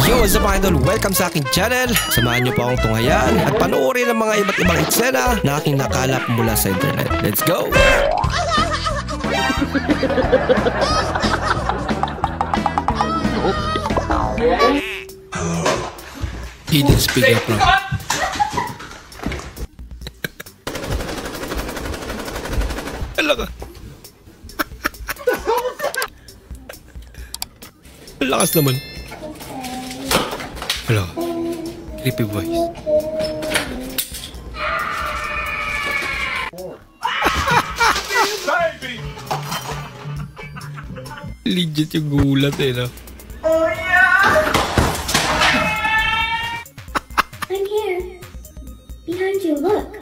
Yo, what's up mga idol? Welcome sa aking channel. Samahan niyo po akong tunghayan at panoorin ang mga iba't ibang eksena na aking nakalap mula sa internet. Let's go! Hidden speaker pro. Hala ka. Ang lakas naman. Hala. Creepy voice. Legit yung gulat eh, no? Oh yeah! I'm here. Behind you, look.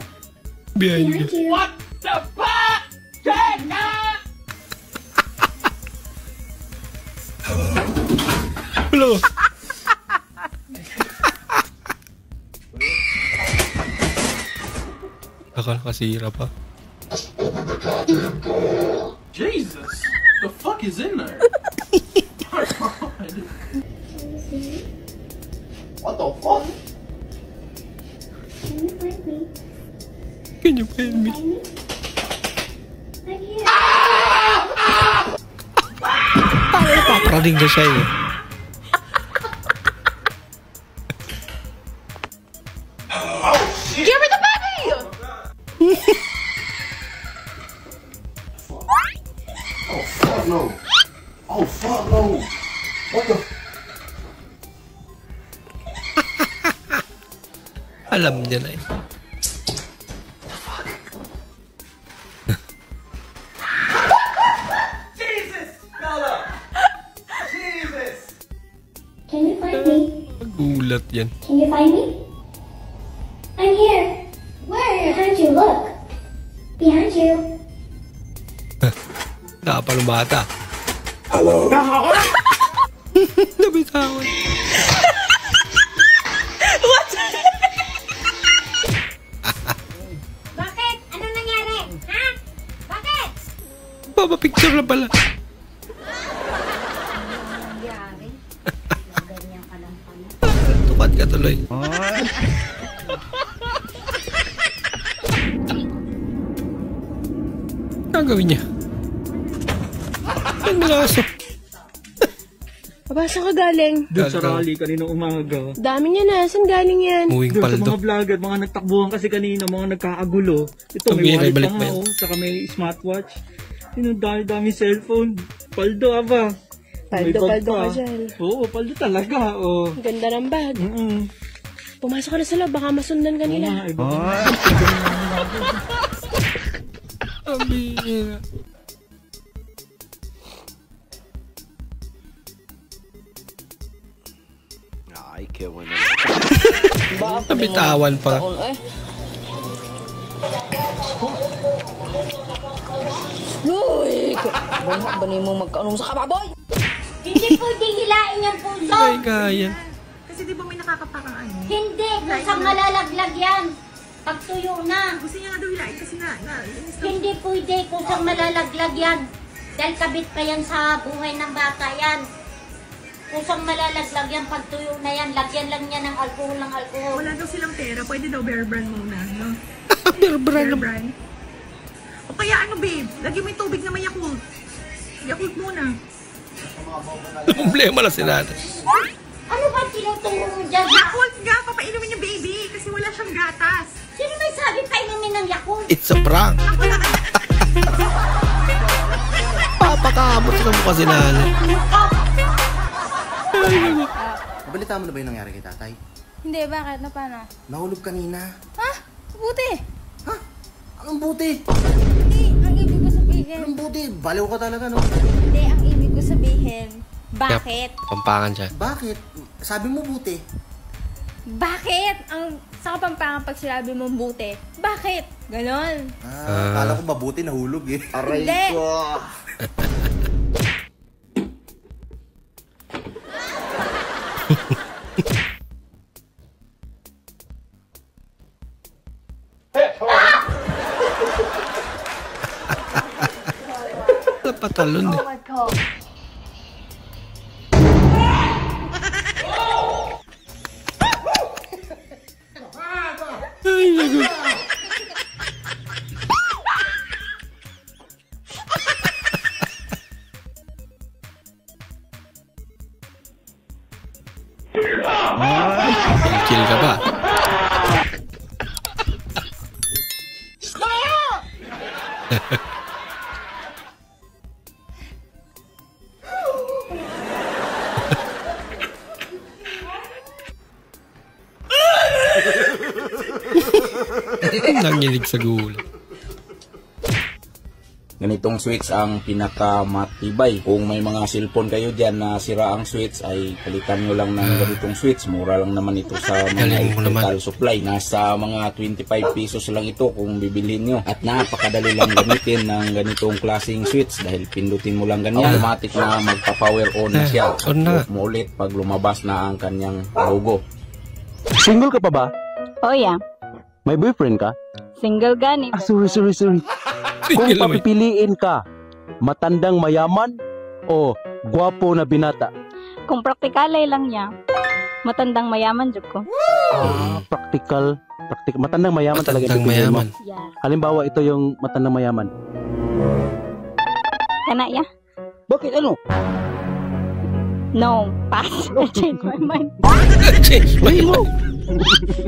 Behind you. What the fuck? Hello. Akala kasira pa. Jesus! The fuck is in there? What the fuck? Can you find me? Can you find me? Find me? I'm here. Papraning na siya eh. Give me the baby! Oh fuck no! Oh fuck no! What the? Alam niya na eh. Jesus! Bella! Jesus! Can you find me? Gulat yan. Can you find me? I'm here. Where? Behind you, look. Behind you. Nakapalong bata. Hello? Nabitawan. Bakit? Ano nangyari? Ha? Bakit? Papapicture na pala. Nangyari? Ganyan ka lang pala. Tukad ka tuloy. Ang gawin niya? Ang laso. Abasa ka galing. Doon sa rally kanina umaga. Dami niya na. Saan galing yan? Muwing Doon sa paldo. mga vlogger, mga nagtakbuhan kasi kanina, mga nagkakagulo. Ito, Sabi, may wallet balik pa ba nga, yun? oh. Saka may smartwatch. Yun, dami cellphone. Paldo, aba. May bag Paldo pa. ka dyan. Oo, paldo talaga. Oh. Ganda ng bag. Pumasok ka na sa loob. Baka masundan ka nila. Amira. Nabitawan pa. Uy! Bani mo magkaanong sa kababoy! Hindi pwedeng hilain yung puso. Ay, kaya. Kasi di ba may nakakapakang ano? Hindi. Kusang malalaglag yan. Pag tuyo na. Gusto niya nga daw hilain kasi Hindi pwede. Kusang malalaglag yan. Dahil kabit pa yan sa buhay ng bata yan. Kusang malalaglag yan. Pag tuyo na yan, lagyan lang niya ng alcohol. wala daw silang pera, pwede daw bear brand muna, no? Bear brand. brand. O kaya ano babe, lagyan mo yung tubig na may Yakult. Yakult muna. Problema lang si nanay. Ano ba tinuturo mo dyan? Yakult nga, papainumin yung baby kasi wala siyang gatas. Sino may sabi pa inumin ng Yakult? It's a prank. Ako na Papakamot sa mukha si nanay. Balita mo na ba yung nangyari kay tatay? Hindi, bakit? Na paano? Nahulog kanina. Ha? Buti! Ha? Anong buti? Hindi, ang ibig ko sabihin. Anong buti? Baliw ka talaga, no? Hindi, ang ibig ko sabihin. Bakit? Pampangan siya. Bakit? Sabi mo buti. Bakit? Ang sa Kapampangan pag sinabi mong buti. Bakit? Ganon. Kala ko mabuti nahulog eh. Aray Hindi. ko. Napatalon eh. Chill ka ba? Nanginig sa gulo. Ganitong switch ang pinakamatibay. Kung may mga cellphone kayo dyan na sira ang switch, ay palitan nyo lang ng ganitong switch. Mura lang naman ito sa mga electrical supply. Nasa mga 25 pesos lang ito kung bibilhin nyo. At napakadali lang gamitin ng ganitong klaseng switch dahil pindutin mo lang ganyan. Automatic na magpa-power on na siya. Off mo ulit pag lumabas na ang kanyang logo. Single ka pa ba? Oh yeah. May boyfriend ka? Single gani. Sorry. Kung papipiliin ka, matandang mayaman o gwapo na binata? Kung praktikalay lang niya, matandang mayaman jud ko. Practical. Matandang mayaman talaga. Matandang mayaman. Yeah. Halimbawa, ito yung matandang mayaman. Kana ya? Bakit ano? No, pass. I changed my mind. Change my mo.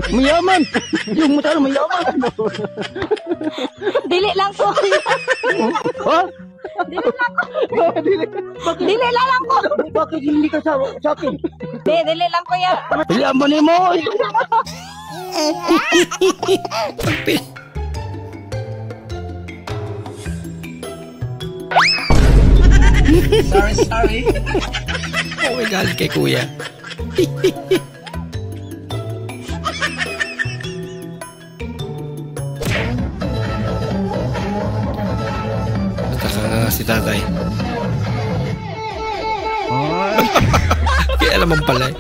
Mayaman. Yung matandang mayaman. Dili lang ko. Ha? Dili lang ko. Bakit hindi ka sa akin? Dili lang ko ya. Pilihan mo ni mo. Sorry. Oh my God, kay kuya. Nakakanga si tatay. Kaya alam pala eh.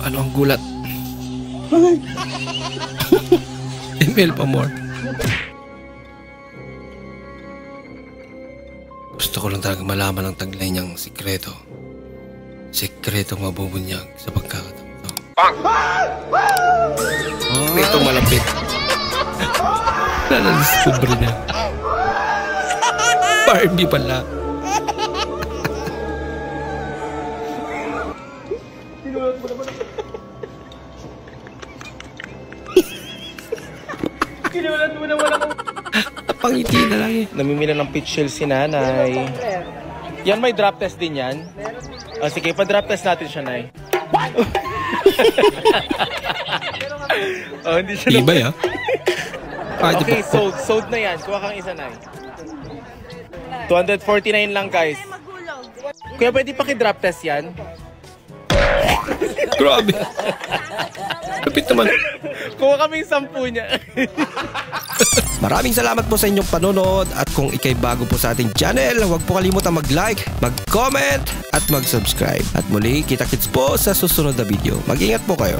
Ano ang gulat? Email pa more. Gusto ko lang talaga malaman ang taglay niyang sikreto. Sikretong mabubunyag sa pagkakataon to. Sikretong malapit. Nanadiscover na. Barbie pala. Kinulat mo naman ako. Pangiti na lang eh. Namimila ng pitch shell si nanay. Yan, may drop test din yan? Sige, pa-drop test natin siya, nay. Hindi siya Ibay ah. Okay, sold na yan. Kuha kang isa, nay. 249 lang, guys. Kuya, pwede paki-drop test yan? Grabe. Kapit naman. Kuha kaming 10 niya. Maraming salamat po sa inyong panonood at kung ikay bago po sa ating channel, huwag po kalimutan mag-like, mag-comment at mag-subscribe. At muli, kita-kits po sa susunod na video. Mag-ingat po kayo.